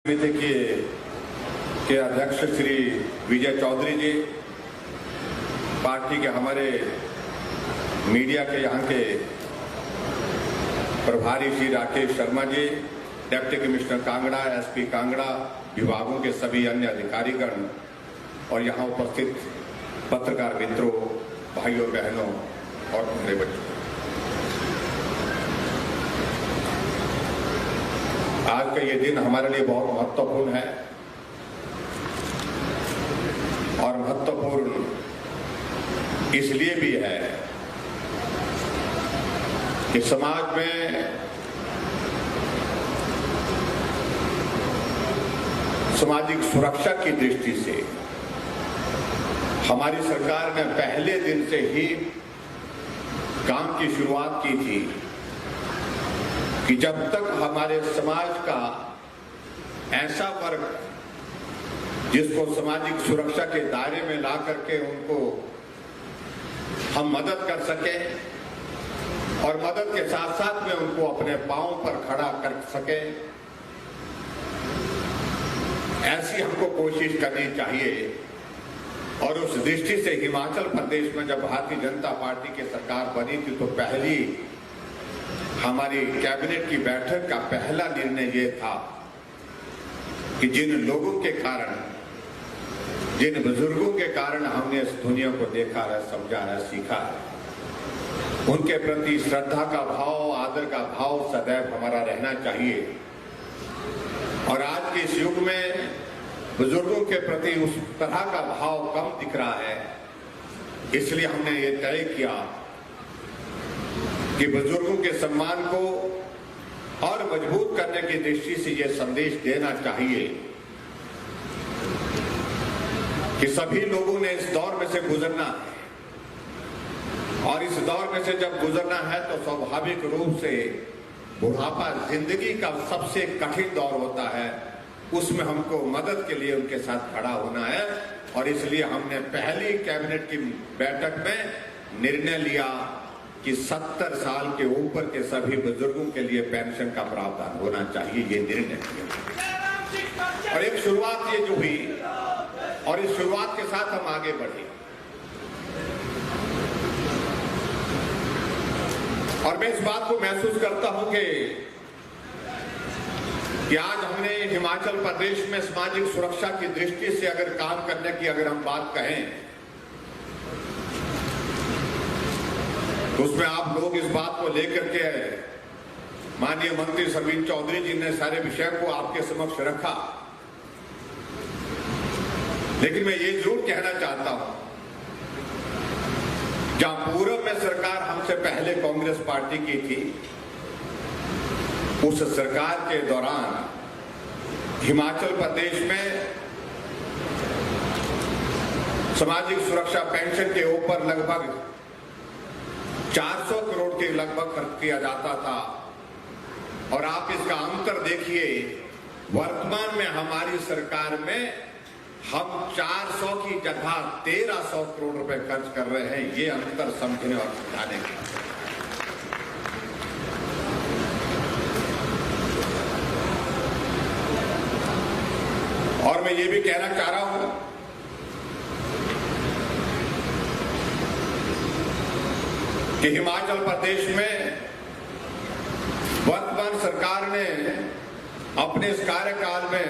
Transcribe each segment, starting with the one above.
समिति के अध्यक्ष श्री विजय चौधरी जी, पार्टी के हमारे मीडिया के यहाँ के प्रभारी Shri Rakesh Sharma ji, deputy commissioner Kangra, SP Kangra, विभागों के सभी अन्य अधिकारीगण और यहाँ उपस्थित पत्रकार मित्रों, भाइयों बहनों और मेरे बच्चों, आज का ये दिन हमारे लिए बहुत महत्वपूर्ण है और महत्वपूर्ण इसलिए भी है कि समाज में सामाजिक सुरक्षा की दृष्टि से हमारी सरकार ने पहले दिन से ही काम की शुरुआत की थी कि जब तक हमारे समाज का ऐसा वर्ग जिसको सामाजिक सुरक्षा के दायरे में ला करके उनको हम मदद कर सके और मदद के साथ साथ में उनको अपने पांव पर खड़ा कर सके, ऐसी हमको कोशिश करनी चाहिए। और उस दृष्टि से हिमाचल प्रदेश में जब भारतीय जनता पार्टी की सरकार बनी थी तो पहली हमारी कैबिनेट की बैठक का पहला निर्णय ये था कि जिन लोगों के कारण, जिन बुजुर्गों के कारण हमने इस दुनिया को देखा है, समझा है, सीखा है, उनके प्रति श्रद्धा का भाव, आदर का भाव सदैव हमारा रहना चाहिए। और आज के इस युग में बुजुर्गों के प्रति उस तरह का भाव कम दिख रहा है, इसलिए हमने ये तय किया कि बुजुर्गों के सम्मान को और मजबूत करने की दृष्टि से यह संदेश देना चाहिए कि सभी लोगों ने इस दौर में से गुजरना है और इस दौर में से जब गुजरना है तो स्वाभाविक रूप से बुढ़ापा जिंदगी का सबसे कठिन दौर होता है, उसमें हमको मदद के लिए उनके साथ खड़ा होना है। और इसलिए हमने पहली कैबिनेट की बैठक में निर्णय लिया कि 70 साल के ऊपर के सभी बुजुर्गों के लिए पेंशन का प्रावधान होना चाहिए, ये निर्णय किया। और एक शुरुआत ये जो हुई और इस शुरुआत के साथ हम आगे बढ़े और मैं इस बात को महसूस करता हूं कि आज हमने हिमाचल प्रदेश में सामाजिक सुरक्षा की दृष्टि से अगर काम करने की अगर हम बात कहें तो उसमें आप लोग इस बात को लेकर के माननीय मंत्री सरवीन चौधरी जी ने सारे विषय को आपके समक्ष रखा, लेकिन मैं ये जरूर कहना चाहता हूं, जहां पूर्व में सरकार हमसे पहले कांग्रेस पार्टी की थी, उस सरकार के दौरान हिमाचल प्रदेश में सामाजिक सुरक्षा पेंशन के ऊपर लगभग 400 करोड़ के लगभग खर्च किया जाता था। और आप इसका अंतर देखिए, वर्तमान में हमारी सरकार में हम 400 की जगह 1300 करोड़ रुपए खर्च कर रहे हैं। ये अंतर समझने और समझाने का। और मैं ये भी कहना चाह रहा हूं कि हिमाचल प्रदेश में वर्तमान सरकार ने अपने इस कार्यकाल में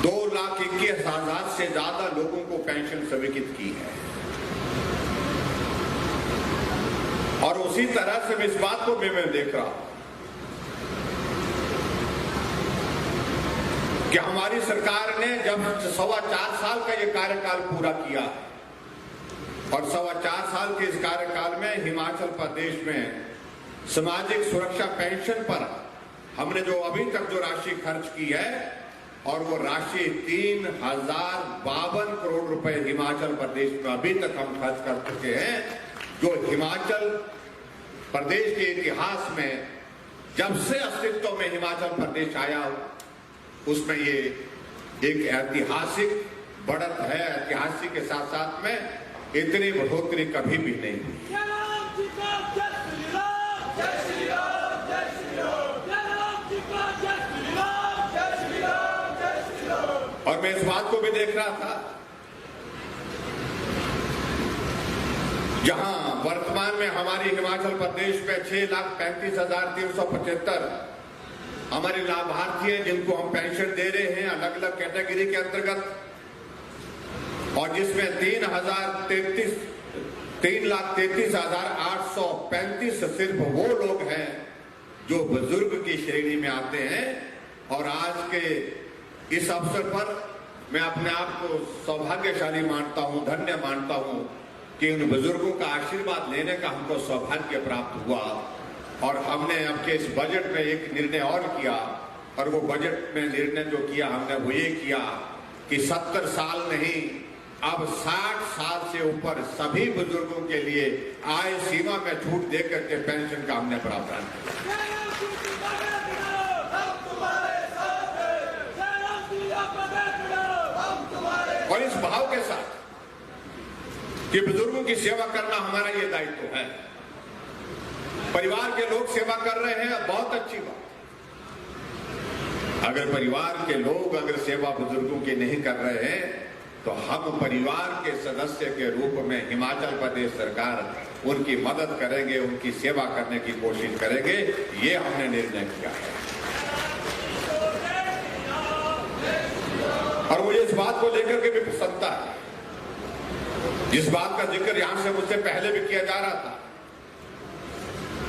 2,21,000 से ज्यादा लोगों को पेंशन स्वीकृत की है। और उसी तरह से मैं इस बात को भी मैं देख रहा हूं कि हमारी सरकार ने जब 4.25 साल का ये कार्यकाल पूरा किया और 4.25 साल के इस कार्यकाल में हिमाचल प्रदेश में सामाजिक सुरक्षा पेंशन पर हमने जो अभी तक जो राशि खर्च की है और वो राशि 3,052 करोड़ रुपए हिमाचल प्रदेश में अभी तक हम खर्च कर चुके हैं, जो हिमाचल प्रदेश के इतिहास में जब से अस्तित्व में हिमाचल प्रदेश आया उसमें ये एक ऐतिहासिक बढ़त है। ऐतिहासिक के साथ साथ में इतनी बढ़ोतरी कभी भी नहीं हुई। और मैं इस बात को भी देख रहा था, जहां वर्तमान में हमारी हिमाचल प्रदेश में 6,35,375 हमारे लाभार्थी हैं जिनको हम पेंशन दे रहे हैं अलग अलग कैटेगरी के अंतर्गत, और जिसमें 3,33,835 सिर्फ वो लोग हैं जो बुजुर्ग की श्रेणी में आते हैं। और आज के इस अवसर पर मैं अपने आप को सौभाग्यशाली मानता हूं, धन्य मानता हूं कि उन बुजुर्गों का आशीर्वाद लेने का हमको सौभाग्य प्राप्त हुआ। और हमने अब के इस बजट में एक निर्णय और किया, और वो बजट में निर्णय जो किया हमने वो ये किया कि 70 साल नहीं, अब 60 साल से ऊपर सभी बुजुर्गों के लिए आय सीमा में छूट देकर के पेंशन का हमने प्रावधान किया। और इस भाव के साथ कि बुजुर्गों की सेवा करना हमारा ये दायित्व है। परिवार के लोग सेवा कर रहे हैं, बहुत अच्छी बात। अगर परिवार के लोग अगर सेवा बुजुर्गों की नहीं कर रहे हैं तो हम परिवार के सदस्य के रूप में हिमाचल प्रदेश सरकार उनकी मदद करेंगे, उनकी सेवा करने की कोशिश करेंगे। ये हमने निर्णय किया है। और मुझे इस बात को लेकर के भी प्रसन्नता है, जिस बात का जिक्र यहां से मुझसे पहले भी किया जा रहा था।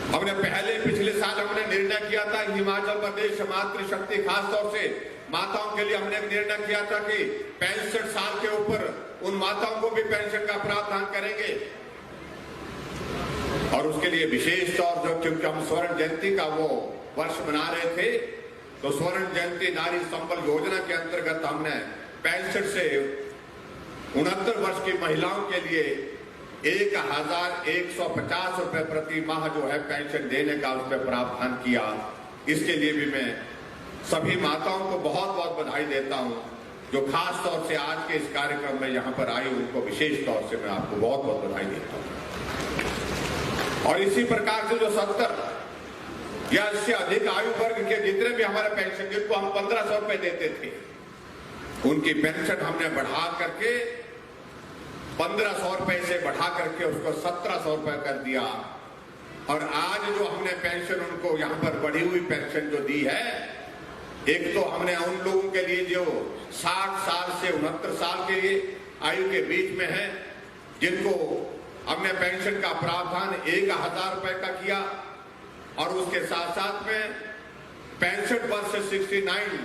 हमने पिछले साल हमने निर्णय किया था हिमाचल प्रदेश मातृशक्ति, खासतौर से माताओं के लिए हमने निर्णय किया था कि 65 साल के ऊपर उन माताओं को भी पेंशन का प्रावधान करेंगे। और उसके लिए विशेष तौर से क्योंकि हम स्वर्ण जयंती का वो वर्ष मना रहे थे, तो स्वर्ण जयंती नारी संबल योजना के अंतर्गत हमने 65 से 69 वर्ष की महिलाओं के लिए 1,150 रुपए प्रति माह जो है पेंशन देने का उस पर प्रावधान किया। इसके लिए भी मैं सभी माताओं को बहुत बहुत बधाई देता हूं, जो खास तौर से आज के इस कार्यक्रम में यहां पर आई, उनको विशेष तौर से मैं आपको बहुत बहुत बधाई देता हूं। और इसी प्रकार से जो 70 या इससे अधिक आयु वर्ग के जितने भी हमारे पेंशन, जिनको हम 1,500 रुपए देते थे, उनकी पेंशन हमने बढ़ा करके 1,500 रुपए से बढ़ा करके उसको 1,700 रुपए कर दिया। और आज जो हमने पेंशन उनको यहां पर बढ़ी हुई पेंशन जो दी है, एक तो हमने उन लोगों के लिए जो 60 साल से 69 साल के लिए आयु के बीच में है, जिनको हमने पेंशन का प्रावधान 1,000 रुपए का किया। और उसके साथ साथ में 65 वर्ष से 69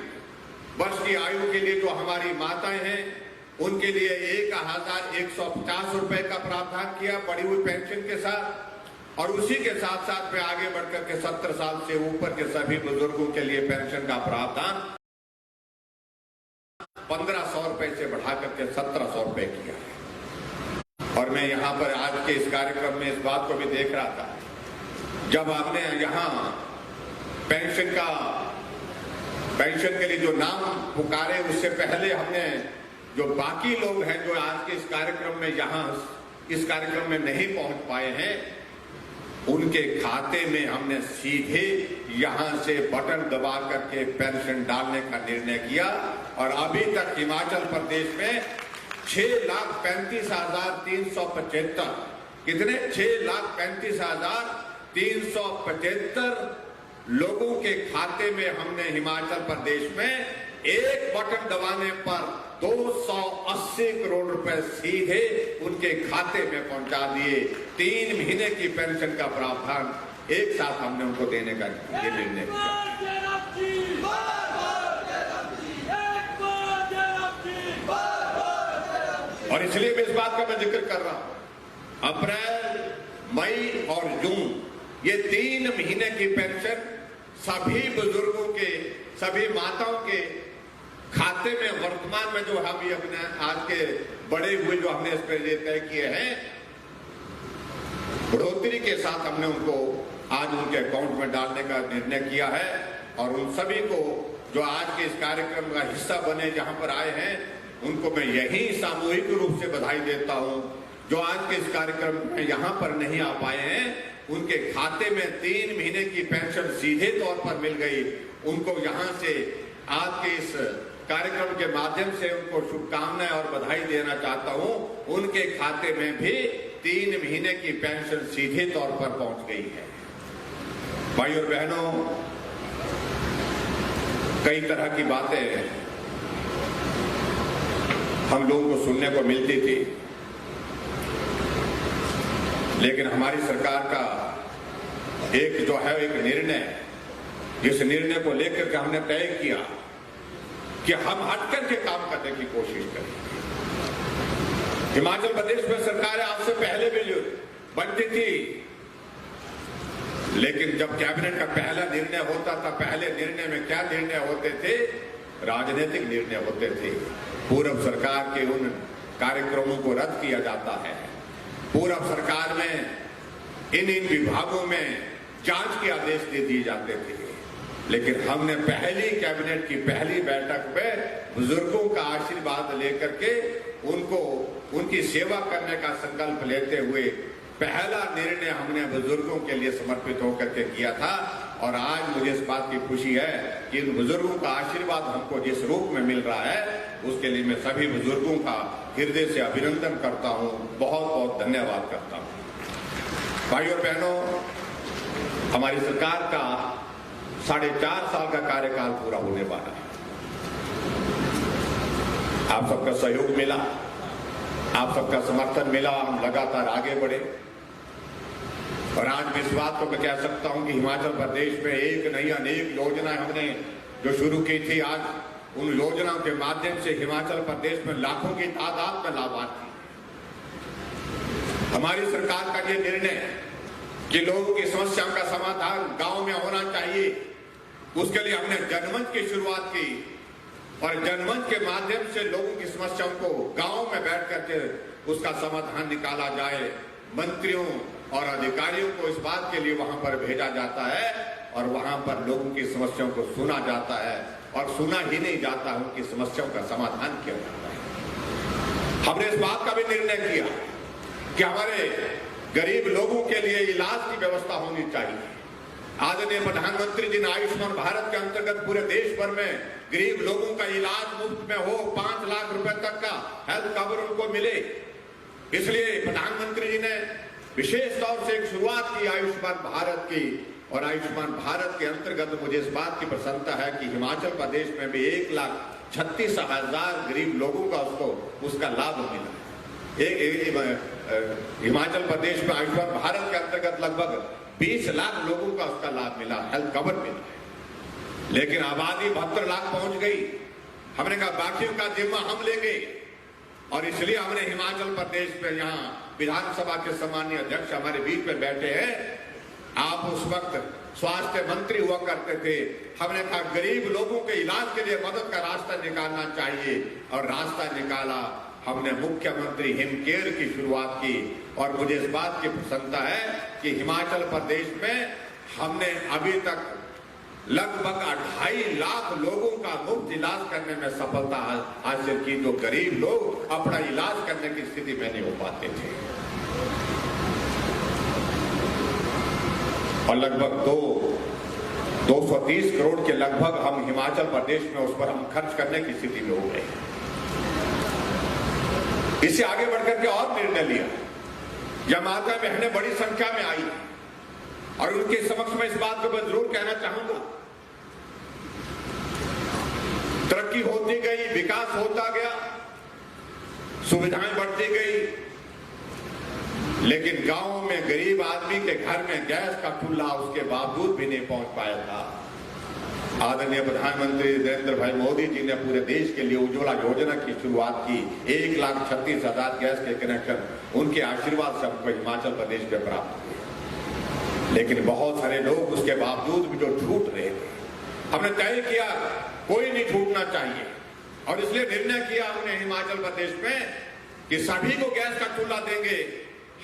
वर्ष की आयु के लिए जो हमारी माताएं हैं, उनके लिए 1,150 रुपए का प्रावधान किया बढ़ी हुई पेंशन के साथ। और उसी के साथ साथ में आगे बढ़कर के 70 साल से ऊपर के सभी बुजुर्गों के लिए पेंशन का प्रावधान 1,500 रुपए से बढ़ा करके 1,700 रुपए किया। और मैं यहां पर आज के इस कार्यक्रम में इस बात को भी देख रहा था, जब आपने यहां पेंशन के लिए जो नाम पुकारे, उससे पहले हमने जो बाकी लोग हैं जो आज के इस कार्यक्रम में इस कार्यक्रम में नहीं पहुंच पाए हैं, उनके खाते में हमने सीधे यहां से बटन दबा करके पेंशन डालने का निर्णय किया। और अभी तक हिमाचल प्रदेश में 6,35,375 कितने 6,35,375 लोगों के खाते में हमने हिमाचल प्रदेश में एक बटन दबाने पर 280 करोड़ रुपए सीधे उनके खाते में पहुंचा दिए। 3 महीने की पेंशन का प्रावधान एक साथ हमने उनको देने का ये निर्णय किया। और इसलिए मैं इस बात का मैं जिक्र कर रहा हूं, अप्रैल, मई और जून ये 3 महीने की पेंशन सभी बुजुर्गों के, सभी माताओं के खाते में वर्तमान में जो हम ये अपने आज के बड़े हुए जो हमने इस पर तय किए हैं, बढ़ोतरी के साथ हमने उनको आज उनके अकाउंट में डालने का निर्णय किया है। और उन सभी को जो आज के इस कार्यक्रम का हिस्सा बने, जहां पर आए हैं, उनको मैं यही सामूहिक रूप से बधाई देता हूं। जो आज के इस कार्यक्रम में यहां पर नहीं आ पाए हैं, उनके खाते में 3 महीने की पेंशन सीधे तौर पर मिल गई। उनको यहां से आज के इस कार्यक्रम के माध्यम से उनको शुभकामनाएं और बधाई देना चाहता हूं। उनके खाते में भी 3 महीने की पेंशन सीधे तौर पर पहुंच गई है। भाई और बहनों, कई तरह की बातें हम लोगों को सुनने को मिलती थी, लेकिन हमारी सरकार का एक निर्णय, जिस निर्णय को लेकर के हमने तय किया कि हम हटकर के काम करने की कोशिश करें। हिमाचल प्रदेश में सरकारें आपसे पहले भी बनती थी, लेकिन जब कैबिनेट का पहला निर्णय होता था, पहले निर्णय में क्या निर्णय होते थे? राजनीतिक निर्णय होते थे। पूर्व सरकार के उन कार्यक्रमों को रद्द किया जाता है। पूर्व सरकार में इन विभागों में जांच के आदेश दे दिए जाते थे, लेकिन हमने पहली कैबिनेट की पहली बैठक में बुजुर्गों का आशीर्वाद लेकर के उनको उनकी सेवा करने का संकल्प लेते हुए पहला निर्णय हमने बुजुर्गों के लिए समर्पित होकर के किया था। और आज मुझे इस बात की खुशी है कि इन बुजुर्गों का आशीर्वाद हमको जिस रूप में मिल रहा है, उसके लिए मैं सभी बुजुर्गों का हृदय से अभिनंदन करता हूं, बहुत बहुत धन्यवाद करता हूं। भाई और बहनों, हमारी सरकार का 4.5 साल का कार्यकाल पूरा होने वाला है। आप सबका सहयोग मिला, आप सबका समर्थन मिला, हम लगातार आगे बढ़े। और आज मैं इस बात को मैं कह सकता हूं कि हिमाचल प्रदेश में एक नहीं अनेक योजनाएं हमने जो शुरू की थी, आज उन योजनाओं के माध्यम से हिमाचल प्रदेश में लाखों की तादाद में लाभार्थी। हमारी सरकार का ये निर्णय कि लोगों की समस्याओं का समाधान गांव में होना चाहिए, उसके लिए हमने जनमंच की शुरुआत की। और जनमंच के माध्यम से लोगों की समस्याओं को गांव में बैठ करके उसका समाधान निकाला जाए। मंत्रियों और अधिकारियों को इस बात के लिए वहां पर भेजा जाता है और वहां पर लोगों की समस्याओं को सुना जाता है, और सुना ही नहीं जाता, उनकी समस्याओं का समाधान किया जाता है। हमने इस बात का भी निर्णय किया कि हमारे गरीब लोगों के लिए इलाज की व्यवस्था होनी चाहिए। आदरणीय प्रधानमंत्री जी ने आयुष्मान भारत के अंतर्गत पूरे देश भर में गरीब लोगों का इलाज मुफ्त में हो, 5 लाख रुपए तक का हेल्थ कवर उनको मिले। इसलिए प्रधानमंत्री जी ने विशेष तौर से एक शुरुआत की आयुष्मान भारत की, और आयुष्मान भारत के अंतर्गत मुझे इस बात की प्रसन्नता है कि हिमाचल प्रदेश में भी 1,36,000 गरीब लोगों का उसका लाभ मिला। हिमाचल प्रदेश में आयुष्मान भारत के अंतर्गत लगभग 20 लाख लोगों का उसका लाभ मिला, हेल्थ कवर मिला। लेकिन आबादी 72 लाख पहुंच गई। हमने कहा बाकियों का जिम्मा हम लेंगे, और इसलिए हमने हिमाचल प्रदेश में यहाँ विधानसभा के सम्मानीय अध्यक्ष हमारे बीच में बैठे हैं। आप उस वक्त स्वास्थ्य मंत्री हुआ करते थे। हमने कहा गरीब लोगों के इलाज के लिए मदद का रास्ता निकालना चाहिए, और रास्ता निकाला। हमने मुख्यमंत्री हिमकेयर की शुरुआत की, और मुझे इस बात की प्रसन्नता है कि हिमाचल प्रदेश में हमने अभी तक लगभग 2.5 लाख लोगों का मुफ्त इलाज करने में सफलता हासिल की, जो गरीब लोग अपना इलाज करने की स्थिति में नहीं हो पाते थे। और लगभग 230 करोड़ के लगभग हम हिमाचल प्रदेश में उस पर हम खर्च करने की स्थिति में हो गए। इससे आगे बढ़कर के और निर्णय लिया। जब माता बहनें बड़ी संख्या में आई, और उनके समक्ष में इस बात को मैं जरूर कहना चाहूंगा, तरक्की होती गई, विकास होता गया, सुविधाएं बढ़ती गई, लेकिन गांव में गरीब आदमी के घर में गैस का चूल्हा उसके बावजूद भी नहीं पहुंच पाया था। आदरणीय प्रधानमंत्री नरेंद्र भाई मोदी जी ने पूरे देश के लिए उज्ज्वला योजना की शुरुआत की। 1,36,000 गैस के कनेक्शन उनके आशीर्वाद से हमको हिमाचल प्रदेश में प्राप्त हुए। लेकिन बहुत सारे लोग उसके बावजूद भी जो छूट रहे थे, हमने तय किया कोई नहीं छूटना चाहिए, और इसलिए निर्णय किया हमने हिमाचल प्रदेश में कि सभी को गैस का चूल्हा देंगे।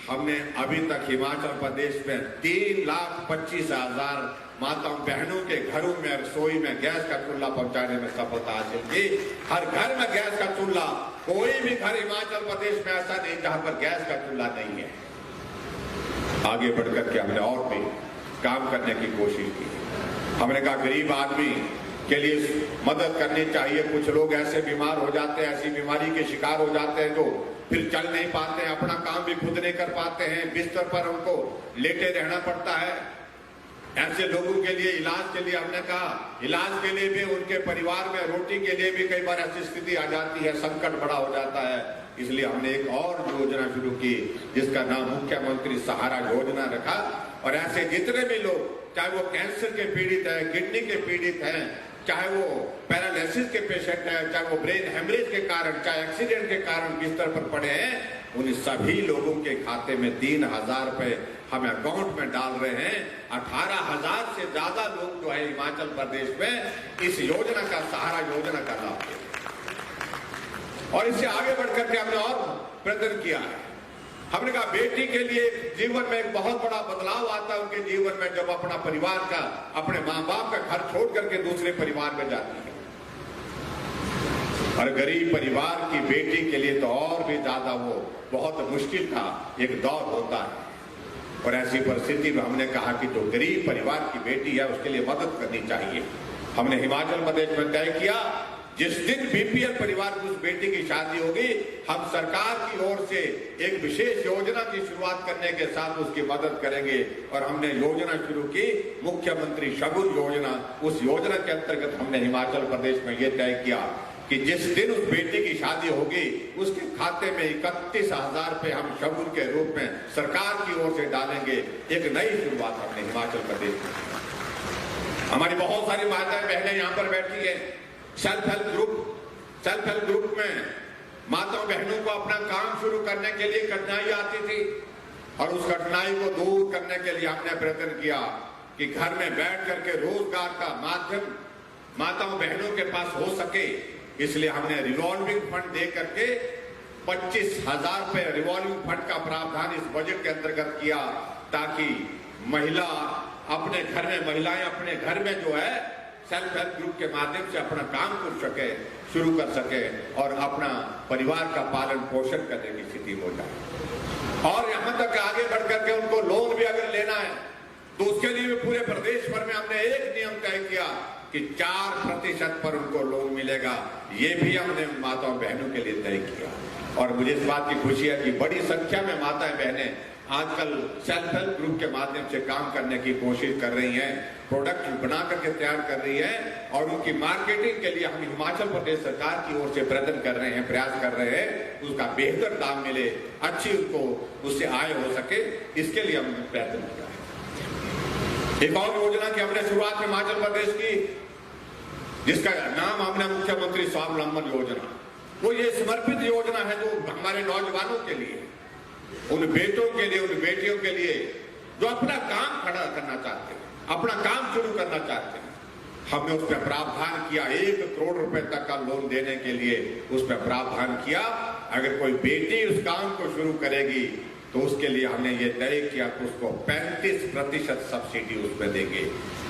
हमने अभी तक हिमाचल प्रदेश में 3,25,000 माताओं बहनों के घरों में रसोई में गैस का चूल्हा पहुंचाने में सफलता हासिल की। हर घर में गैस का चूल्हा, कोई भी घर हिमाचल प्रदेश में ऐसा नहीं जहां पर गैस का चूल्हा नहीं है। आगे बढ़कर के हमने और भी काम करने की कोशिश की। हमने कहा गरीब आदमी के लिए मदद करनी चाहिए। कुछ लोग ऐसे बीमार हो जाते हैं, ऐसी बीमारी के शिकार हो जाते हैं जो फिर चल नहीं पाते हैं, अपना काम भी खुद नहीं कर पाते हैं, बिस्तर पर उनको लेटे रहना पड़ता है। ऐसे लोगों के लिए इलाज के लिए हमने कहा, इलाज के लिए भी, उनके परिवार में रोटी के लिए भी कई बार ऐसी स्थिति आ जाती है, संकट बड़ा हो जाता है। इसलिए हमने एक और योजना शुरू की जिसका नाम मुख्यमंत्री सहारा योजना रखा। और ऐसे जितने भी लोग, चाहे वो कैंसर के पीड़ित हैं, किडनी के पीड़ित हैं, चाहे वो पैरालिसिस के पेशेंट हैं, चाहे वो ब्रेन हेमरेज के कारण, चाहे एक्सीडेंट के कारण बिस्तर पर पड़े हैं, उन सभी लोगों के खाते में 3,000 रुपए हम अकाउंट में डाल रहे हैं। 18,000 से ज्यादा लोग जो है हिमाचल प्रदेश में इस योजना का, सहारा योजना का लाभ ले। और इससे आगे बढ़कर के हमने और प्रयत्न किया है। हमने कहा बेटी के लिए जीवन में एक बहुत बड़ा बदलाव आता है उनके जीवन में, जब अपना परिवार का, अपने माँ बाप का घर छोड़ करके दूसरे परिवार में जाती है। और गरीब परिवार की बेटी के लिए तो और भी ज्यादा वो बहुत मुश्किल का एक दौर होता है। और ऐसी परिस्थिति में हमने कहा कि जो गरीब परिवार की बेटी है उसके लिए मदद करनी चाहिए। हमने हिमाचल प्रदेश में तय किया, जिस दिन बीपीएल परिवार की उस बेटी की शादी होगी, हम सरकार की ओर से एक विशेष योजना की शुरुआत करने के साथ उसकी मदद करेंगे। और हमने योजना शुरू की, मुख्यमंत्री शगुन योजना। उस योजना के अंतर्गत हमने हिमाचल प्रदेश में यह तय किया कि जिस दिन उस बेटी की शादी होगी, उसके खाते में 31,000 रुपए हम शगुन के रूप में सरकार की ओर से डालेंगे। एक नई शुरुआत हमने हिमाचल प्रदेश में। हमारी बहुत सारी माताएं बहनें यहाँ पर बैठी है। सेल्फ हेल्प ग्रुप में माताओं बहनों को अपना काम शुरू करने के लिए कठिनाई आती थी, और उस कठिनाई को दूर करने के लिए हमने प्रयत्न किया कि घर में बैठ करके रोजगार का माध्यम माताओं बहनों के पास हो सके। इसलिए हमने रिवॉल्विंग फंड दे करके 25,000 रुपए रिवॉल्विंग फंड का प्रावधान इस बजट के अंतर्गत किया, ताकि महिलाएं अपने घर में जो है सेल्फ हेल्प ग्रुप के माध्यम से अपना काम शुरू कर सके और अपना परिवार का पालन पोषण करने की स्थिति हो जाए। और यहां तक आगे बढ़कर के उनको लोन भी अगर लेना है तो उसके लिए भी पूरे प्रदेश भर में हमने एक नियम तय किया कि 4% पर उनको लोन मिलेगा। ये भी हमने माताओं बहनों के लिए तय किया। और मुझे इस बात की खुशी है कि बड़ी संख्या में माताएं बहनें आजकल सेल्फ हेल्प ग्रुप के माध्यम से काम करने की कोशिश कर रही हैं, प्रोडक्ट बना करके तैयार कर रही हैं, और उनकी मार्केटिंग के लिए हम हिमाचल प्रदेश सरकार की ओर से प्रयत्न कर रहे हैं, प्रयास कर रहे हैं, उसका बेहतर दाम मिले, अच्छी उनको उससे आय हो सके, इसके लिए हमने प्रयत्न किया है। एक और योजना की हमने शुरुआत हिमाचल प्रदेश की, जिसका नाम हमने मुख्यमंत्री स्वावलंबन योजना। वो ये समर्पित योजना है जो हमारे नौजवानों के लिए, उन बेटों के लिए, उन बेटियों के लिए जो अपना काम खड़ा करना चाहते हैं, अपना काम शुरू करना चाहते हैं। हमने उस पर प्रावधान किया, 1 करोड़ रुपए तक का लोन देने के लिए उस पर प्रावधान किया। अगर कोई बेटी उस काम को शुरू करेगी तो उसके लिए हमने ये तय किया कि उसको 35% सब्सिडी उसमें देंगे।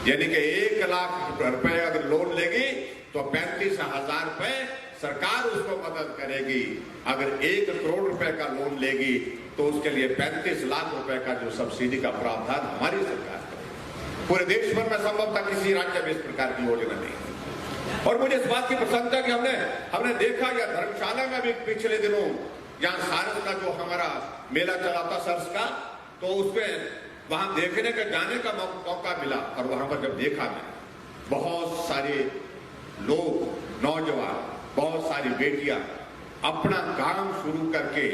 यानी कि 1 लाख रुपए अगर लोन लेगी तो 35,000 रुपए सरकार उसको मदद करेगी। अगर 1 करोड़ रुपए का लोन लेगी तो उसके लिए 35 लाख रुपए का जो सब्सिडी का प्रावधान हमारी सरकार करेगी। पूरे देश भर में संभवतः किसी राज्य में इस प्रकार की योजना नहीं है। और मुझे इस बात की प्रसन्नता कि हमने देखा, या धर्मशाला में भी पिछले दिनों जहां सारस का जो हमारा मेला चला था सर्स का, तो उसमें वहां देखने का, जाने का मौका मिला। और वहां पर जब देखा मैंने, बहुत सारे लोग, नौजवान, बहुत सारी बेटियां अपना काम शुरू करके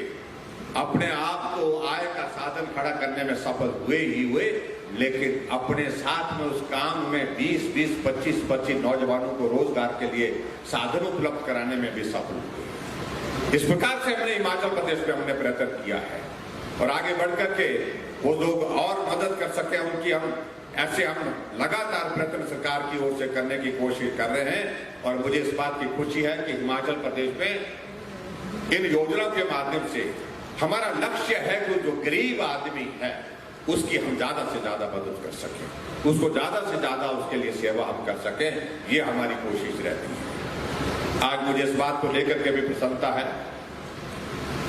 अपने आप को आय का साधन खड़ा करने में सफल हुए ही हुए, लेकिन अपने साथ में उस काम में 20-20, 25-25 नौजवानों को रोजगार के लिए साधन उपलब्ध कराने में भी सफल हुए। इस प्रकार से हमने हिमाचल प्रदेश में हमने प्रयत्न किया है। और आगे बढ़कर के वो लोग और मदद कर सके उनकी, हम लगातार प्रयत्न सरकार की ओर से करने की कोशिश कर रहे हैं। और मुझे इस बात की खुशी है कि हिमाचल प्रदेश में इन योजनाओं के माध्यम से हमारा लक्ष्य है कि जो गरीब आदमी है उसकी हम ज्यादा से ज्यादा मदद कर सकें, उसको ज्यादा से ज्यादा उसके लिए सेवा हम कर सकें, ये हमारी कोशिश रहती है। आज मुझे इस बात को लेकर के भी प्रसन्नता है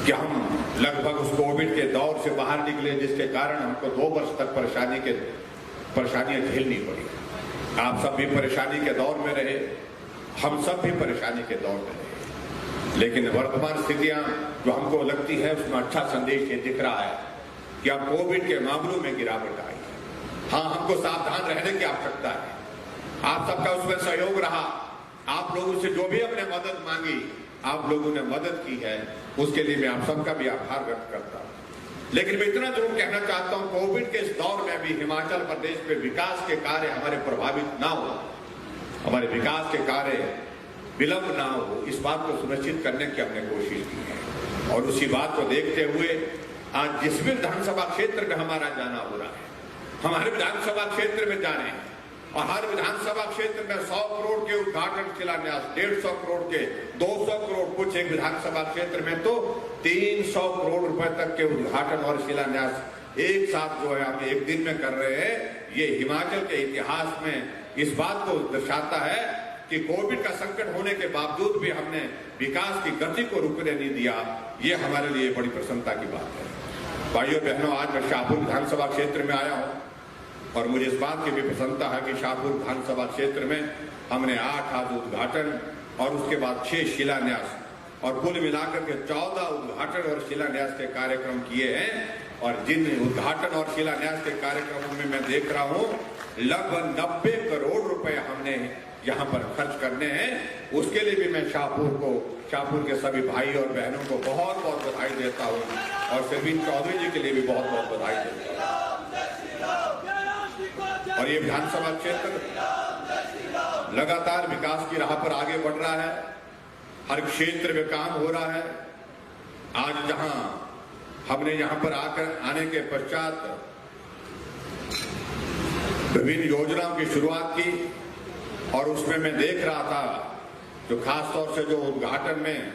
कि हम लगभग उस कोविड के दौर से बाहर निकले, जिसके कारण हमको 2 वर्ष तक परेशानियां झेलनी पड़ी। आप सब भी परेशानी के दौर में रहे, हम सब भी परेशानी के दौर में रहे, लेकिन वर्तमान स्थितियां जो हमको लगती है उसमें अच्छा संदेश ये दिख रहा है कि अब कोविड के मामलों में गिरावट आई है। हाँ, हमको सावधान रहने की आवश्यकता है। आप सबका उसमें सहयोग रहा, आप लोगों से जो भी अपने मदद मांगी आप लोगों ने मदद की है, उसके लिए मैं आप सबका भी आभार व्यक्त करता हूं। लेकिन मैं इतना जरूर कहना चाहता हूं, कोविड के इस दौर में भी हिमाचल प्रदेश में विकास के कार्य हमारे प्रभावित ना हो, हमारे विकास के कार्य विलंब ना हो, इस बात को सुनिश्चित करने की हमने कोशिश की है। और उसी बात को देखते हुए आज जिस भी विधानसभा क्षेत्र में हमारा जाना हो रहा है, हमारे विधानसभा क्षेत्र में जाने हैं और हर विधानसभा क्षेत्र में 100 करोड़ के उद्घाटन शिलान्यास, 150 करोड़ के, 200 करोड़, कुछ एक विधानसभा क्षेत्र में तो 300 करोड़ रुपए तक के उद्घाटन और शिलान्यास एक साथ जो है हम एक दिन में कर रहे हैं। ये हिमाचल के इतिहास में इस बात को दर्शाता है कि कोविड का संकट होने के बावजूद भी हमने विकास की गति को रुकने नहीं दिया। ये हमारे लिए बड़ी प्रसन्नता की बात है। भाइयों बहनों, आज मैं शाहपुर विधानसभा क्षेत्र में आया हूं और मुझे इस बात की भी प्रसन्नता है कि शाहपुर विधानसभा क्षेत्र में हमने 8 आज उद्घाटन और उसके बाद 6 शिलान्यास और कुल मिलाकर के 14 उद्घाटन और शिलान्यास के कार्यक्रम किए हैं। और जिन उद्घाटन और शिलान्यास के कार्यक्रमों में मैं देख रहा हूं लगभग 90 करोड़ रुपए हमने यहाँ पर खर्च करने हैं। उसके लिए भी मैं शाहपुर के सभी भाई और बहनों को बहुत बहुत बधाई देता हूँ और सरवीन चौधरी जी के लिए भी बहुत बहुत बधाई देता हूँ। और ये विधानसभा क्षेत्र लगातार विकास की राह पर आगे बढ़ रहा है, हर क्षेत्र में काम हो रहा है। आज जहां हमने यहां पर आने के पश्चात विभिन्न योजनाओं की शुरुआत की और उसमें मैं देख रहा था जो खास तौर से जो उद्घाटन में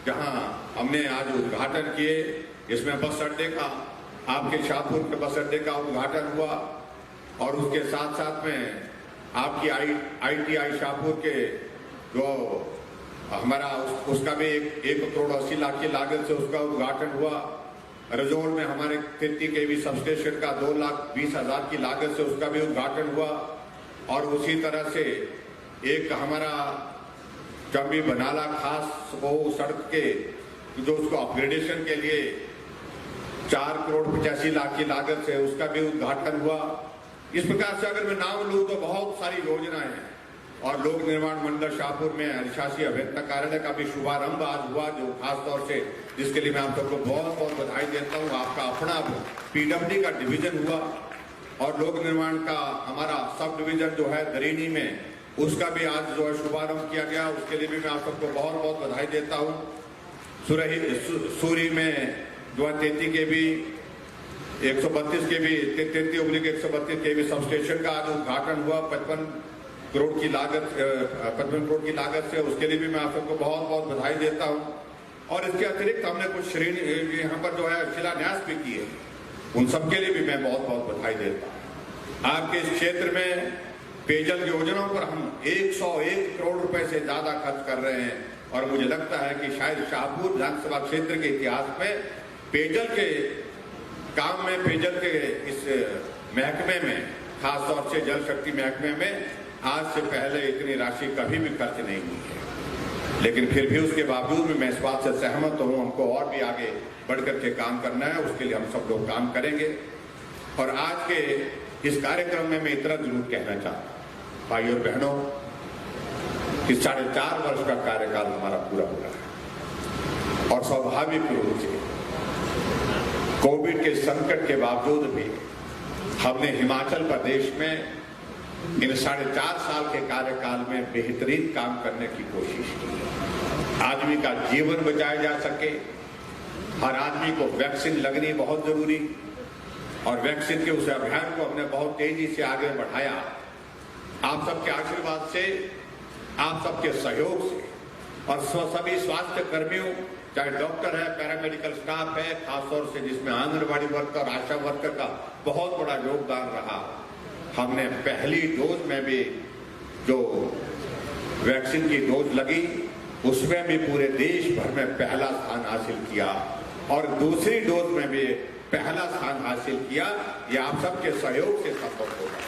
जहां हमने आज उद्घाटन किए, इसमें बस अड्डे का, आपके शाहपुर के बस अड्डे का उद्घाटन हुआ और उसके साथ साथ में आपकी ITI शाहपुर के जो हमारा उसका भी 1 करोड़ 80 लाख की लागत से उसका उद्घाटन हुआ। रजोल में हमारे 33 kV सब स्टेशन का 2,20,000 की लागत से उसका भी उद्घाटन हुआ। और उसी तरह से एक हमारा चंबी बनाला खास वो सड़क के जो उसको अपग्रेडेशन के लिए 4 करोड़ 85 लाख की लागत से उसका भी उद्घाटन हुआ। इस प्रकार से अगर मैं नाम लूं तो बहुत सारी योजनाएं हैं। और लोक निर्माण मंडल शाहपुर में अधिशासी अभियंता कार्यालय का भी शुभारंभ आज हुआ, जो खास तौर से जिसके लिए मैं आप सबको बहुत बहुत बधाई देता हूँ। आपका अपना PWD का डिवीजन हुआ और लोक निर्माण का हमारा सब डिवीजन जो है दरीनी में, उसका भी आज जो है शुभारंभ किया गया। उसके लिए भी मैं आप सबको बहुत बहुत बधाई देता हूँ। सूरी में जो है 33 kV 132 kV 33/132 kV sub station का आज उद्घाटन हुआ 55 करोड़ की लागत से। उसके लिए भी मैं आप सबको बहुत बहुत बधाई देता हूँ। और इसके अतिरिक्त हमने कुछ श्रेणी यहाँ पर जो है शिलान्यास भी किए, उन सबके लिए भी मैं बहुत बहुत बधाई देता हूँ। आपके इस क्षेत्र में पेयजल योजनाओं पर हम 101 करोड़ रुपए से ज्यादा खर्च कर रहे हैं और मुझे लगता है कि शायद शाहपुर विधानसभा क्षेत्र के इतिहास में पेयजल के काम में, पेयजल के इस महकमे में, खासतौर से जल शक्ति महकमे में आज से पहले इतनी राशि कभी भी खर्च नहीं हुई है। लेकिन फिर भी उसके बावजूद भी मैं इस बात से सहमत हूँ, हमको और भी आगे बढ़कर के काम करना है, उसके लिए हम सब लोग काम करेंगे। और आज के इस कार्यक्रम में मैं इतना जरूर कहना चाहता हूँ भाइयों और बहनों कि 4.5 वर्ष का कार्यकाल हमारा पूरा हो रहा है और स्वाभाविक रूप से कोविड के संकट के बावजूद भी हमने हिमाचल प्रदेश में इन 4.5 साल के कार्यकाल में बेहतरीन काम करने की कोशिश की। आदमी का जीवन बचाया जा सके, हर आदमी को वैक्सीन लगनी बहुत जरूरी, और वैक्सीन के उस अभियान को हमने बहुत तेजी से आगे बढ़ाया। आप सबके आशीर्वाद से, आप सबके सहयोग से और सभी स्वास्थ्य कर्मियों, चाहे डॉक्टर है, पैरामेडिकल स्टाफ है, खासतौर से जिसमें आंगनबाड़ी वर्कर, आशा वर्कर का बहुत बड़ा योगदान रहा। हमने पहली डोज में भी जो वैक्सीन की डोज लगी उसमें भी पूरे देश भर में पहला स्थान हासिल किया और दूसरी डोज में भी पहला स्थान हासिल किया। ये आप सबके सहयोग से संभव होगा।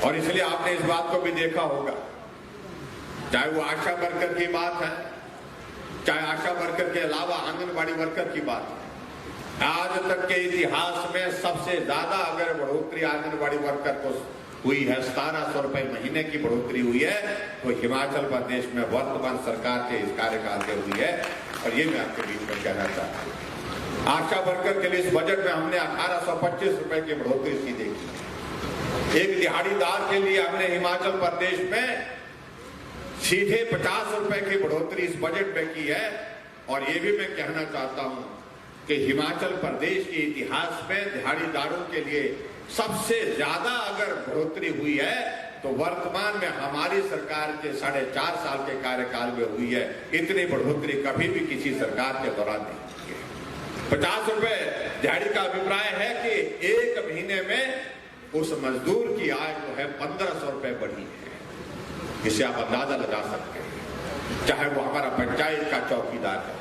और इसलिए आपने इस बात को भी देखा होगा, चाहे वो आशा वर्कर की बात है, चाहे आशा वर्कर के अलावा आंगनबाड़ी वर्कर की बात है, आज तक के इतिहास में सबसे ज्यादा अगर बढ़ोतरी आंगनबाड़ी वर्कर को हुई है, 1700 रुपए महीने की बढ़ोतरी हुई है, तो हिमाचल प्रदेश में वर्तमान सरकार के इस कार्यकाल में हुई है। और ये मैं आपके बीच में कहना चाहता हूं, आशा वर्कर के लिए इस बजट में हमने 1825 रुपए की बढ़ोतरी सीधे की। एक दिहाड़ीदार के लिए हमने हिमाचल प्रदेश में सीधे 50 रुपए की बढ़ोतरी इस बजट में की है। और ये भी मैं कहना चाहता हूं कि हिमाचल प्रदेश के इतिहास में दिहाड़ीदारों के लिए सबसे ज्यादा अगर बढ़ोतरी हुई है तो वर्तमान में हमारी सरकार के 4.5 साल के कार्यकाल में हुई है। इतनी बढ़ोतरी कभी भी किसी सरकार के दौरान नहीं हुई है। 50 रुपए दिहाड़ी का अभिप्राय है कि एक महीने में उस मजदूर की आय जो है 1500 रुपए बढ़ी है। इससे आप अंदाजा लगा सकते हैं। चाहे वो हमारा पंचायत का चौकीदार है,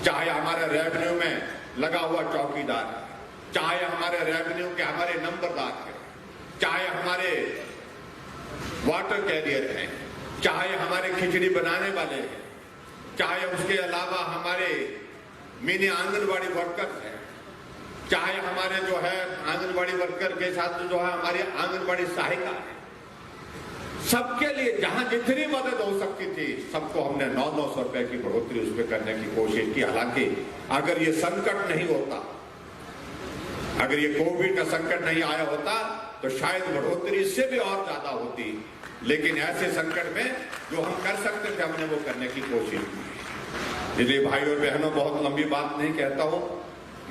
चाहे हमारे रेवेन्यू में लगा हुआ चौकीदार है, चाहे हमारे रेवेन्यू के हमारे नंबरदार हैं, चाहे हमारे वाटर कैरियर हैं, चाहे हमारे खिचड़ी बनाने वाले हैं, चाहे उसके अलावा हमारे मिनी आंगनबाड़ी वर्कर हैं, चाहे हमारे जो है आंगनबाड़ी वर्कर के साथ जो है हमारी आंगनबाड़ी सहायिका है, सबके लिए जहां जितनी मदद हो सकती थी सबको हमने 900 रुपए की बढ़ोतरी उस पर करने की कोशिश की। हालांकि अगर ये संकट नहीं होता, अगर ये कोविड का संकट नहीं आया होता तो शायद बढ़ोतरी इससे भी और ज्यादा होती। लेकिन ऐसे संकट में जो हम कर सकते थे हमने वो करने की कोशिश की। इसलिए भाई और बहनों, बहुत लंबी बात नहीं कहता हूं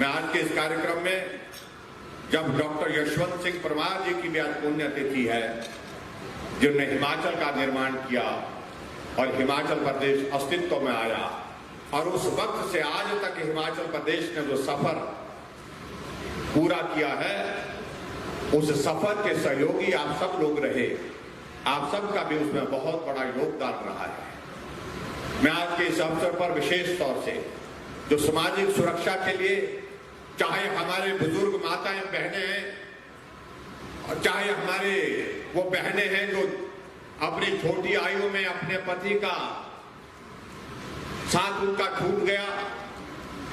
मैं। आज के इस कार्यक्रम में जब डॉक्टर यशवंत सिंह परमार जी की भी आज पुण्यतिथि है, जिन्होंने हिमाचल का निर्माण किया और हिमाचल प्रदेश अस्तित्व में आया, और उस वक्त से आज तक हिमाचल प्रदेश ने जो सफर पूरा किया है, उस सफर के सहयोगी आप सब लोग रहे। आप सबका भी उसमें बहुत बड़ा योगदान रहा है। मैं आज के इस अवसर पर विशेष तौर से जो सामाजिक सुरक्षा के लिए, चाहे हमारे बुजुर्ग माताएं बहनें हैं, और चाहे हमारे वो बहनें हैं जो अपनी छोटी आयु में अपने पति का साथ उनका छूट गया,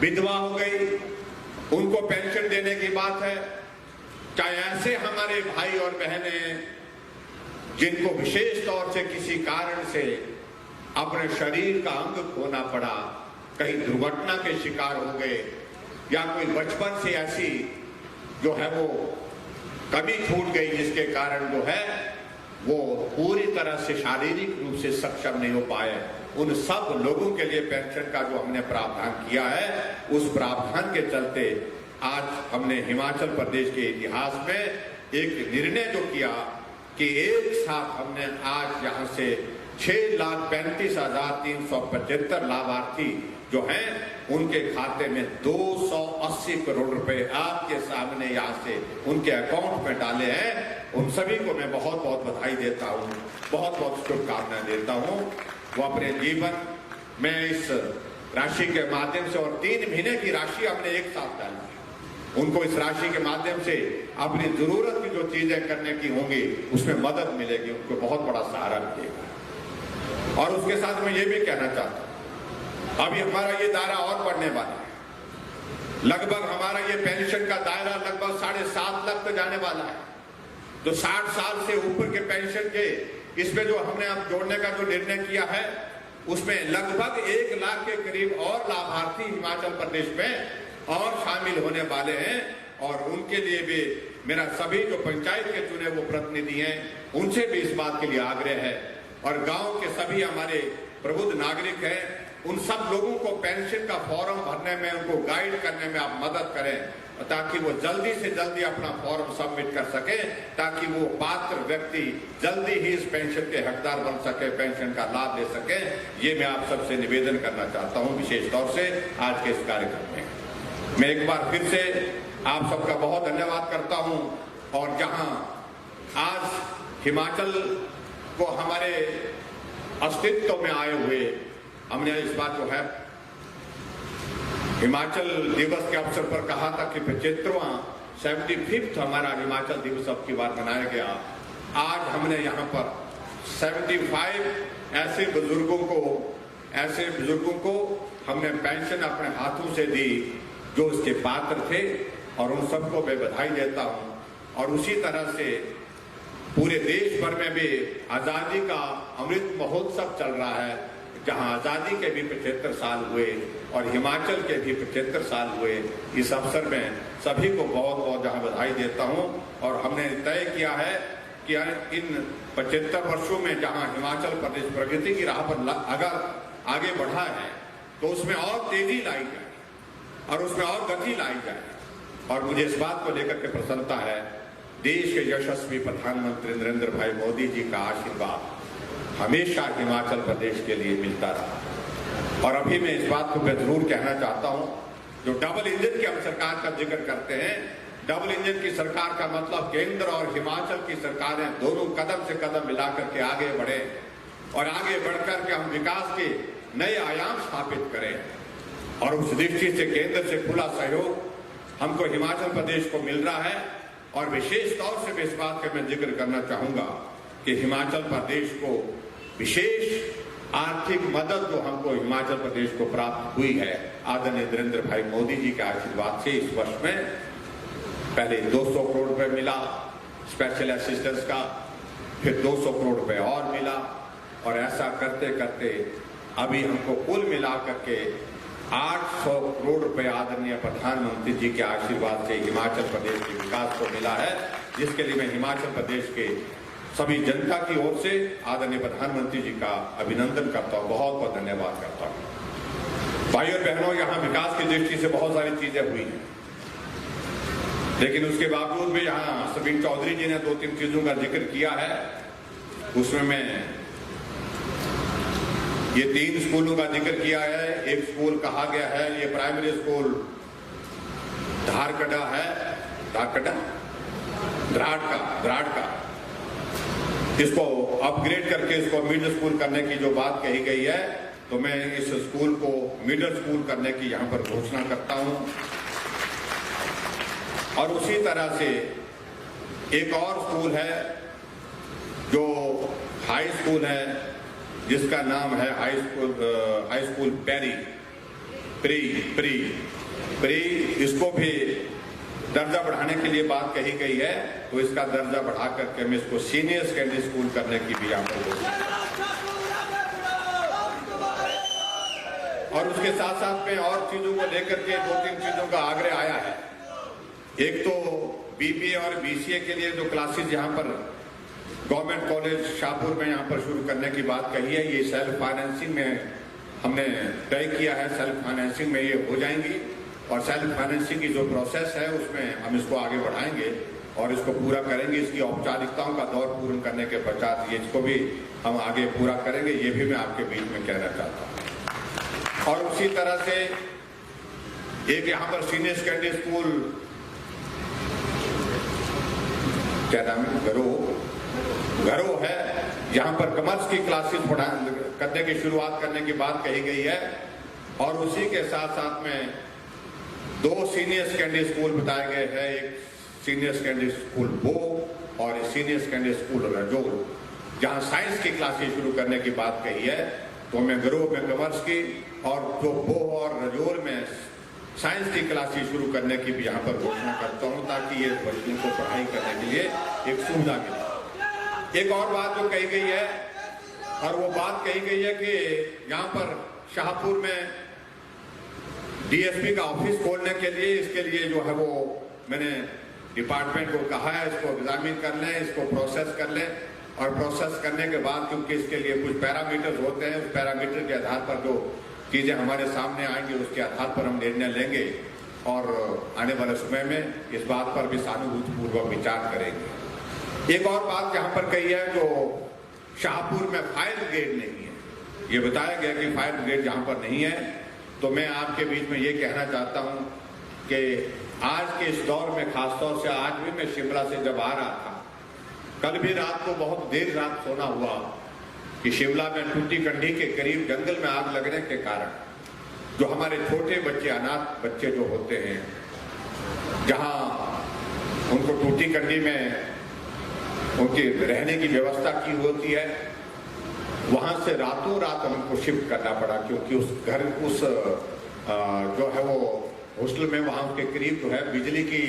विधवा हो गई, उनको पेंशन देने की बात है, चाहे ऐसे हमारे भाई और बहनें जिनको विशेष तौर से किसी कारण से अपने शरीर का अंग खोना पड़ा, कहीं दुर्घटना के शिकार हो गए, या कोई बचपन से ऐसी जो है वो कभी छूट गई जिसके कारण जो है वो पूरी तरह से शारीरिक रूप से सक्षम नहीं हो पाए, उन सब लोगों के लिए पेंशन का जो हमने प्रावधान किया है, उस प्रावधान के चलते आज हमने हिमाचल प्रदेश के इतिहास में एक निर्णय जो किया कि एक साथ हमने आज यहाँ से 6,35,375 लाभार्थी जो हैं उनके खाते में 280 करोड़ रुपए आपके सामने यहाँ से उनके अकाउंट में डाले हैं। उन सभी को मैं बहुत बहुत बधाई देता हूँ, बहुत बहुत शुभकामनाएं देता हूँ। वो अपने जीवन में इस राशि के माध्यम से, और 3 महीने की राशि हमने एक साथ डाली, उनको इस राशि के माध्यम से अपनी जरूरत की जो चीजें करने की होंगी उसमें मदद मिलेगी, उनको बहुत बड़ा सहारा मिलेगा। और उसके साथ मैं ये भी कहना चाहता हूँ, अभी हमारा ये दायरा और बढ़ने वाला है। लगभग हमारा ये पेंशन का दायरा लगभग 7.5 लाख तक जाने वाला है। तो 60 साल से ऊपर के पेंशन के इसमें जो हमने अब जोड़ने का जो निर्णय किया है, उसमें लगभग 1 लाख के करीब और लाभार्थी हिमाचल प्रदेश में और शामिल होने वाले हैं। और उनके लिए भी मेरा सभी जो पंचायत के चुने वो प्रतिनिधि हैं, उनसे भी इस बात के लिए आग्रह है, और गांव के सभी हमारे प्रबुद्ध नागरिक हैं, उन सब लोगों को पेंशन का फॉर्म भरने में, उनको गाइड करने में आप मदद करें, ताकि वो जल्दी से जल्दी अपना फॉर्म सबमिट कर सके, ताकि वो पात्र व्यक्ति जल्दी ही इस पेंशन के हकदार बन सके, पेंशन का लाभ ले सके। ये मैं आप सबसे निवेदन करना चाहता हूं, विशेष तौर से आज के इस कार्यक्रम में। मैं एक बार फिर से आप सबका बहुत धन्यवाद करता हूं। और जहां आज हिमाचल को हमारे अस्तित्व में आए हुए हमने इस बात जो है हिमाचल दिवस के अवसर पर कहा था कि 75वां 75th हमारा हिमाचल दिवस अब की बार मनाया गया। आज हमने यहाँ पर 75 ऐसे बुजुर्गों को हमने पेंशन अपने हाथों से दी जो उसके पात्र थे, और उन सबको मैं बधाई देता हूँ। और उसी तरह से पूरे देश भर में भी आजादी का अमृत महोत्सव चल रहा है, जहां आजादी के भी 75 साल हुए और हिमाचल के भी 75 साल हुए। इस अवसर में सभी को बहुत बहुत जहां बधाई देता हूं। और हमने तय किया है कि इन 75 वर्षों में जहां हिमाचल प्रदेश प्रगति की राह पर अगर आगे बढ़ा है तो उसमें और तेजी लाई जाए और उसमें और गति लाई जाए। और मुझे इस बात को लेकर के प्रसन्नता है, देश के यशस्वी प्रधानमंत्री नरेंद्र भाई मोदी जी का आशीर्वाद हमेशा हिमाचल प्रदेश के लिए मिलता रहा। और अभी मैं इस बात को मैं जरूर कहना चाहता हूं, जो डबल इंजन की हम सरकार का जिक्र करते हैं, डबल इंजन की सरकार का मतलब केंद्र और हिमाचल की सरकारें दोनों कदम से कदम मिलाकर के आगे बढ़े और आगे बढ़कर के हम विकास के नए आयाम स्थापित करें। और उस दृष्टि से केंद्र से खुला सहयोग हमको हिमाचल प्रदेश को मिल रहा है। और विशेष तौर से मैं इस बात का मैं जिक्र करना चाहूंगा कि हिमाचल प्रदेश को विशेष आर्थिक मदद जो हमको हिमाचल प्रदेश को प्राप्त हुई है आदरणीय नरेंद्र भाई मोदी जी के आशीर्वाद से। इस वर्ष में पहले 200 करोड़ रुपए मिला स्पेशल असिस्टेंस का, फिर 200 करोड़ रुपए और मिला, और ऐसा करते करते अभी हमको कुल मिलाकर के 800 करोड़ रुपए आदरणीय प्रधानमंत्री जी के आशीर्वाद से हिमाचल प्रदेश के विकास को मिला है, जिसके लिए मैं हिमाचल प्रदेश के सभी जनता की ओर से आदरणीय प्रधानमंत्री जी का अभिनंदन करता हूं, बहुत बहुत धन्यवाद करता हूं। भाई और बहनों, यहाँ विकास की दृष्टि से बहुत सारी चीजें हुई हैं, लेकिन उसके बावजूद भी यहाँ सबिन चौधरी जी ने 2-3 चीजों का जिक्र किया है। उसमें मैं ये 3 स्कूलों का जिक्र किया है। एक स्कूल कहा गया है, ये प्राइमरी स्कूल धारकड़ा है, द्राड़ का, इसको अपग्रेड करके इसको मिडिल स्कूल करने की जो बात कही गई है, तो मैं इस स्कूल को मिडिल स्कूल करने की यहां पर घोषणा करता हूं। और उसी तरह से एक और स्कूल है जो हाई स्कूल है, जिसका नाम है हाई स्कूल प्री, इसको भी दर्जा बढ़ाने के लिए बात कही गई है, तो इसका दर्जा बढ़ा करके मैं इसको सीनियर सेकेंडरी स्कूल करने की भी यहाँ पर और उसके साथ साथ में और चीजों को लेकर के 2-3 चीजों का आग्रह आया है। एक तो बीबीए और बीसीए के लिए जो क्लासेस यहाँ पर गवर्नमेंट कॉलेज शाहपुर में यहाँ पर शुरू करने की बात कही है, ये सेल्फ फाइनेंसिंग में हमने तय किया है, सेल्फ फाइनेंसिंग में ये हो जाएंगी। और सेल्फ फाइनेंसिंग की जो प्रोसेस है उसमें हम इसको आगे बढ़ाएंगे और इसको पूरा करेंगे। इसकी औपचारिकताओं का दौर पूर्ण करने के पश्चात ये इसको भी हम आगे पूरा करेंगे, ये भी मैं आपके बीच में कहना चाहता हूँ। और उसी तरह से एक यहाँ पर सीनियर सेकेंडरी स्कूल क्या नाम है, घरो है, यहाँ पर कॉमर्स की क्लासेस करने की शुरुआत करने की बात कही गई है। और उसी के साथ साथ में 2 सीनियर सेकेंडरी स्कूल बताए गए हैं, एक सीनियर सेकेंडरी स्कूल बो और एक सीनियर सेकेंडरी स्कूल रजोल, जहां साइंस की क्लासेस शुरू करने की बात कही है। तो मैं घरों में कॉमर्स की और जो बो और रजोल में साइंस की क्लासेस शुरू करने की भी यहाँ पर घोषणा करता हूँ, ताकि ये बच्चों को पढ़ाई करने के लिए एक सुविधा मिले। एक और बात जो कही गई है, और वो बात कही गई है कि यहाँ पर शाहपुर में डीएसपी का ऑफिस खोलने के लिए, इसके लिए जो है वो मैंने डिपार्टमेंट को कहा है इसको एग्जामिन कर लें, इसको प्रोसेस कर लें। और प्रोसेस करने के बाद क्योंकि इसके लिए कुछ पैरामीटर्स होते हैं, उस पैरामीटर के आधार पर जो चीजें हमारे सामने आएंगी उसके आधार पर हम निर्णय लेंगे और आने वाले समय में इस बात पर भी सहानुभूतिपूर्वक विचार करेंगे। एक और बात यहाँ पर कही है, जो शाहपुर में फायर ब्रिगेड नहीं है, ये बताया गया कि फायर ब्रिगेड यहाँ पर नहीं है। तो मैं आपके बीच में ये कहना चाहता हूँ कि आज के इस दौर में, खासतौर से आज भी मैं शिमला से जब आ रहा था, कल भी रात को बहुत देर रात सोना हुआ कि शिमला में टूटीकंडी के करीब जंगल में आग लगने के कारण जो हमारे छोटे बच्चे, अनाथ बच्चे जो होते हैं, जहां उनको टूटीकंडी में उनकी रहने की व्यवस्था की होती है, वहां से रातों रात हमको शिफ्ट करना पड़ा, क्योंकि उस जो है वो हॉस्टल में वहां के करीब जो है बिजली की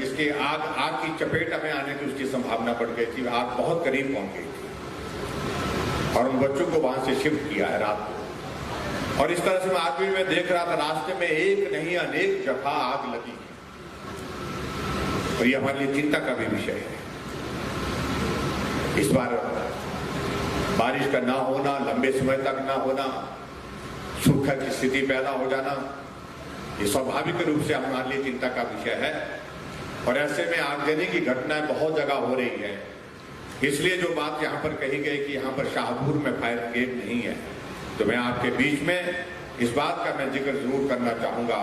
इसकी आग की चपेट में आने की उसकी संभावना बढ़ गई थी। आग बहुत करीब पहुंच गई थी और उन बच्चों को वहां से शिफ्ट किया है रात को। और इस तरह से मैं आदमी में देख रहा था, रास्ते में एक नहीं अनेक जगह आग लगी और ये हमारे लिए चिंता का भी विषय है। इस बार बारिश का ना होना, लंबे समय तक ना होना, सूखा की स्थिति पैदा हो जाना, ये स्वाभाविक रूप से हमारे लिए चिंता का विषय है। और ऐसे में आगजनी की घटनाएं बहुत जगह हो रही है। इसलिए जो बात यहाँ पर कही गई कि यहाँ पर शाहपुर में फायर ब्रिगेड नहीं है, तो मैं आपके बीच में इस बात का मैं जिक्र जरूर करना चाहूंगा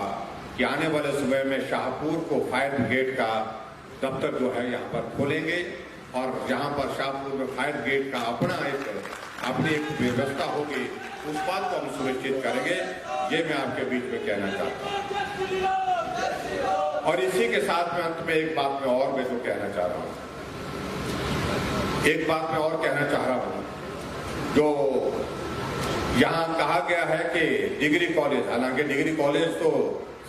कि आने वाले समय में शाहपुर को फायर ब्रिगेड का दफ्तर जो है यहाँ पर खोलेंगे और जहाँ पर शाहपुर में फायर ब्रिगेड का अपनी एक व्यवस्था होगी, उस बात को हम सुनिश्चित करेंगे। ये मैं आपके बीच में कहना चाहता हूँ। और इसी के साथ में अंत में एक बात मैं और मैं जो कहना चाह रहा हूँ, एक बात मैं और कहना चाह रहा हूँ, जो यहाँ कहा गया है कि डिग्री कॉलेज, हालांकि डिग्री कॉलेज तो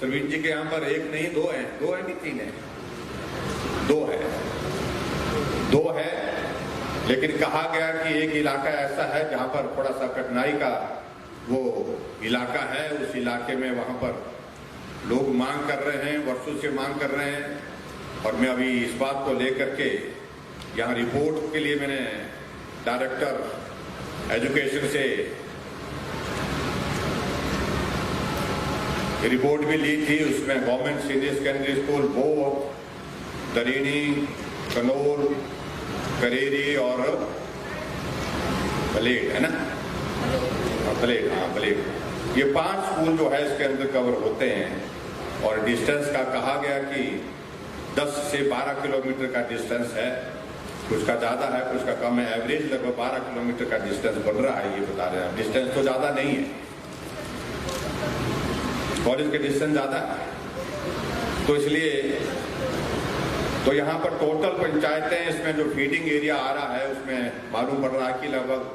सरवीन जी के यहाँ पर एक नहीं दो है कि तीन है, दो है, लेकिन कहा गया कि एक इलाका ऐसा है जहां पर थोड़ा सा कठिनाई का वो इलाका है। उस इलाके में वहां पर लोग मांग कर रहे हैं, वर्षों से मांग कर रहे हैं। और मैं अभी इस बात को लेकर के यहाँ रिपोर्ट के लिए मैंने डायरेक्टर एजुकेशन से रिपोर्ट भी ली थी। उसमें गवर्नमेंट सीनियर सेकेंडरी स्कूल वो दरीनी, कनौर, करेरी और प्लेट है ना, प्लेट, ये 5 स्कूल जो है इसके अंदर कवर होते हैं। और डिस्टेंस का कहा गया कि 10 से 12 किलोमीटर का डिस्टेंस है, कुछ का ज्यादा है कुछ का कम है। एवरेज लगभग 12 किलोमीटर का डिस्टेंस बढ़ रहा है, ये बता रहे हैं। डिस्टेंस तो ज्यादा नहीं है, कॉलेज के डिस्टेंस ज्यादा है, तो इसलिए तो यहाँ पर टोटल पंचायतें, इसमें जो फीडिंग एरिया आ रहा है उसमें मालूम पड़ रहा है कि लगभग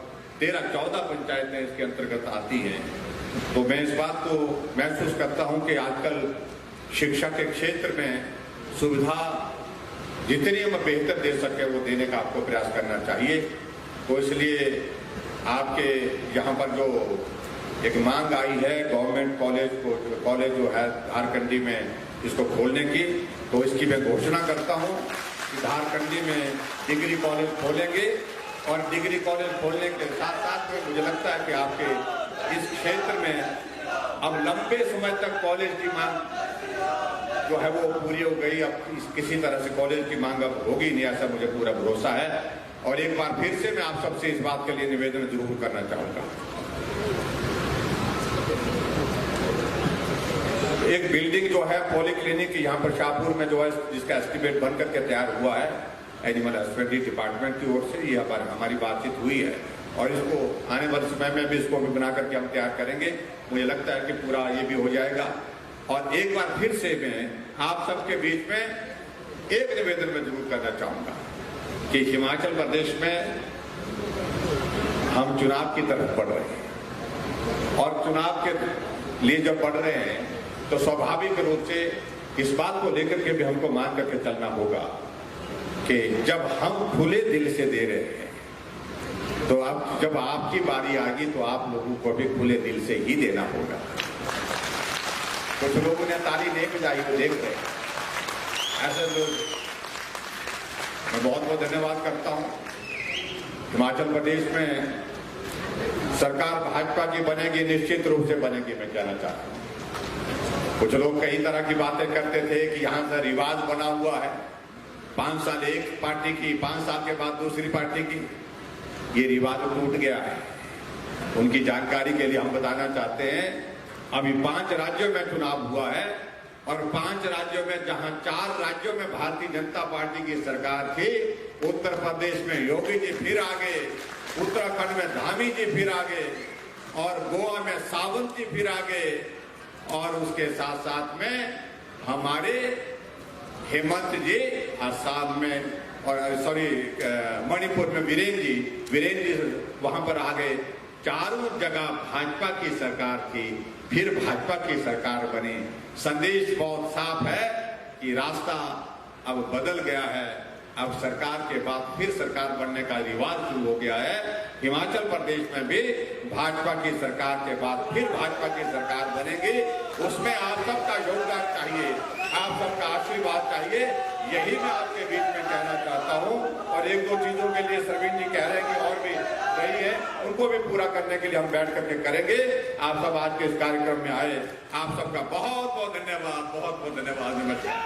13-14 पंचायतें इसके अंतर्गत आती हैं। तो मैं इस बात को महसूस करता हूँ कि आजकल शिक्षा के क्षेत्र में सुविधा जितनी हम बेहतर दे सके वो देने का आपको प्रयास करना चाहिए। तो इसलिए आपके यहाँ पर जो एक मांग आई है गवर्नमेंट कॉलेज जो है धारकंडी में इसको खोलने की, तो इसकी मैं घोषणा करता हूं कि धारकंडी में डिग्री कॉलेज खोलेंगे। और डिग्री कॉलेज खोलने के साथ साथ में मुझे लगता है कि आपके इस क्षेत्र में अब लंबे समय तक कॉलेज की मांग जो है वो पूरी हो गई। अब किसी तरह से कॉलेज की मांग अब होगी नहीं, ऐसा मुझे पूरा भरोसा है। और एक बार फिर से मैं आप सबसे इस बात के लिए निवेदन जरूर करना चाहूंगा, एक बिल्डिंग जो है पॉलीक्लिनिक यहाँ पर शाहपुर में जो है जिसका एस्टिमेट बन करके तैयार हुआ है एनिमल हस्बेंड्री डिपार्टमेंट की ओर से, ये हमारी बातचीत हुई है और इसको आने वाले समय में भी इसको भी बना करके हम तैयार करेंगे। मुझे लगता है कि पूरा ये भी हो जाएगा। और एक बार फिर से मैं आप सबके बीच में एक निवेदन में जरूर करना चाहूंगा कि हिमाचल प्रदेश में हम चुनाव की तरफ बढ़ रहे हैं और चुनाव के लिए जब बढ़ रहे हैं तो स्वाभाविक रूप से इस बात को लेकर के भी हमको मान करके चलना होगा कि जब हम खुले दिल से दे रहे हैं तो अब जब आपकी बारी आएगी तो आप लोगों को भी खुले दिल से ही देना होगा। कुछ लोगों ने ताली नहीं बजाई तो देख रहे हैं ऐसे लोग, मैं बहुत बहुत धन्यवाद करता हूं। हिमाचल प्रदेश में सरकार भाजपा की बनेगी, निश्चित रूप से बनेगी, मैं कहना चाहता हूं। कुछ लोग कई तरह की बातें करते थे कि यहां से रिवाज बना हुआ है, 5 साल एक पार्टी की, 5 साल के बाद दूसरी पार्टी की। ये रिवाज टूट गया है। उनकी जानकारी के लिए हम बताना चाहते हैं, अभी 5 राज्यों में चुनाव हुआ है और 5 राज्यों में, जहां 4 राज्यों में भारतीय जनता पार्टी की सरकार थी, उत्तर प्रदेश में योगी जी फिर आ गए, उत्तराखंड में धामी जी फिर आ गए और गोवा में सावंत जी फिर आ गए और उसके साथ साथ में हमारे हेमंत जी असम में और सॉरी मणिपुर में वीरेंद्र जी वहां पर आ गए। चारों जगह भाजपा की सरकार थी, फिर भाजपा की सरकार बनी। संदेश बहुत साफ है कि रास्ता अब बदल गया है। अब सरकार के बाद फिर सरकार बनने का रिवाज शुरू हो गया है। हिमाचल प्रदेश में भी भाजपा की सरकार के बाद फिर भाजपा की सरकार बनेगी। उसमें आप सबका योगदान चाहिए, आप सबका आशीर्वाद चाहिए। यही मैं आपके बीच में कहना चाहता हूं। और एक दो चीजों के लिए सरवीन जी कह रहे हैं कि और भी रही है, उनको भी पूरा करने के लिए हम बैठ करके करेंगे। आप सब आज के इस कार्यक्रम में आए, आप सबका बहुत बहुत धन्यवाद, बहुत बहुत धन्यवाद। नमस्कार।